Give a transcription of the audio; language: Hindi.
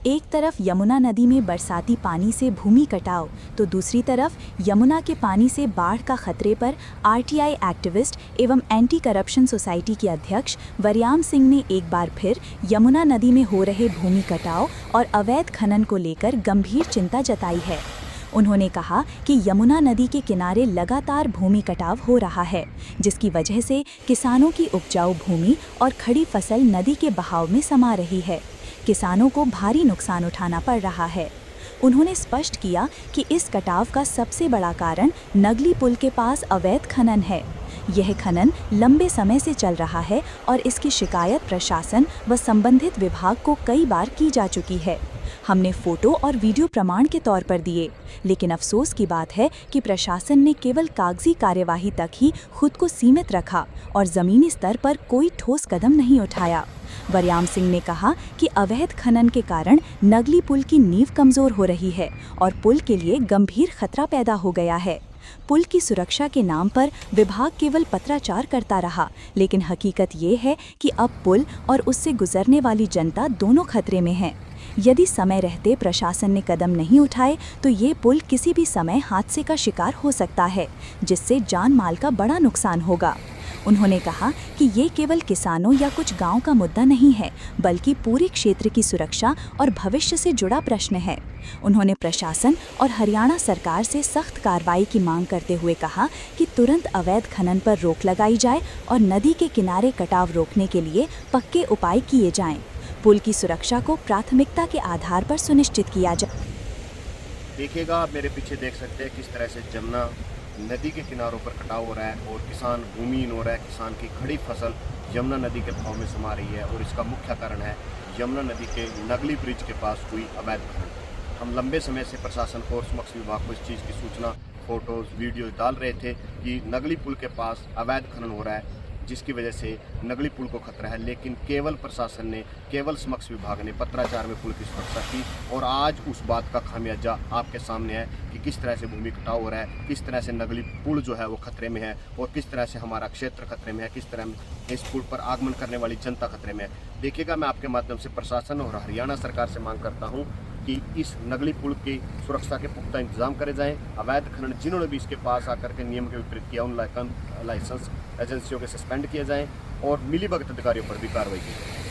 एक तरफ यमुना नदी में बरसाती पानी से भूमि कटाव तो दूसरी तरफ यमुना के पानी से बाढ़ का खतरे पर आरटीआई एक्टिविस्ट एवं एंटी करप्शन सोसाइटी के अध्यक्ष वरयाम सिंह ने एक बार फिर यमुना नदी में हो रहे भूमि कटाव और अवैध खनन को लेकर गंभीर चिंता जताई है। उन्होंने कहा कि यमुना नदी के किनारे लगातार भूमि कटाव हो रहा है, जिसकी वजह से किसानों की उपजाऊ भूमि और खड़ी फसल नदी के बहाव में समा रही है। किसानों को भारी नुकसान उठाना पड़ रहा है। उन्होंने स्पष्ट किया कि इस कटाव का सबसे बड़ा कारण नगली पुल के पास अवैध खनन है। यह खनन लंबे समय से चल रहा है और इसकी शिकायत प्रशासन व संबंधित विभाग को कई बार की जा चुकी है। हमने फोटो और वीडियो प्रमाण के तौर पर दिए, लेकिन अफसोस की बात है कि प्रशासन ने केवल कागजी कार्यवाही तक ही खुद को सीमित रखा और ज़मीनी स्तर पर कोई ठोस कदम नहीं उठाया। वरयाम सिंह ने कहा कि अवैध खनन के कारण नगली पुल की नींव कमज़ोर हो रही है और पुल के लिए गंभीर खतरा पैदा हो गया है। पुल की सुरक्षा के नाम पर विभाग केवल पत्राचार करता रहा, लेकिन हकीकत ये है कि अब पुल और उससे गुजरने वाली जनता दोनों खतरे में हैं। यदि समय रहते प्रशासन ने कदम नहीं उठाए तो ये पुल किसी भी समय हादसे का शिकार हो सकता है, जिससे जान माल का बड़ा नुकसान होगा। उन्होंने कहा कि ये केवल किसानों या कुछ गांव का मुद्दा नहीं है, बल्कि पूरे क्षेत्र की सुरक्षा और भविष्य से जुड़ा प्रश्न है। उन्होंने प्रशासन और हरियाणा सरकार से सख्त कार्रवाई की मांग करते हुए कहा कि तुरंत अवैध खनन पर रोक लगाई जाए और नदी के किनारे कटाव रोकने के लिए पक्के उपाय किए जाएं। पुल की सुरक्षा को प्राथमिकता के आधार पर सुनिश्चित किया जाए। देखिएगा, आप मेरे पीछे देख सकते हैं किस तरह से जमुना नदी के किनारों पर कटाव हो रहा है और किसान भूमिहीन हो रहा है। किसान की खड़ी फसल यमुना नदी के बहाव में समा रही है और इसका मुख्य कारण है यमुना नदी के नगली ब्रिज के पास हुई अवैध खनन। हम लंबे समय से प्रशासन को और समक्ष विभाग को इस चीज़ की सूचना, फोटोज़, वीडियो डाल रहे थे कि नगली पुल के पास अवैध खनन हो रहा है, जिसकी वजह से नगली पुल को खतरा है। लेकिन केवल प्रशासन ने, केवल समक्ष विभाग ने पत्राचार में पुल की सुरक्षा की और आज उस बात का खामियाजा आपके सामने है कि किस तरह से भूमि कटाव हो रहा है, किस तरह से नगली पुल जो है वो खतरे में है और किस तरह से हमारा क्षेत्र खतरे में है, किस तरह इस पुल पर आगमन करने वाली जनता खतरे में है। देखिएगा, मैं आपके माध्यम से प्रशासन और हरियाणा सरकार से मांग करता हूँ कि इस नगली पुल की सुरक्षा के पुख्ता इंतजाम करे जाएं। अवैध खनन जिन्होंने भी इसके पास आकर के नियम के विपरीत किया, उन लाइसेंस एजेंसियों के सस्पेंड किए जाएं और मिलीभगत अधिकारियों पर भी कार्रवाई की जाए।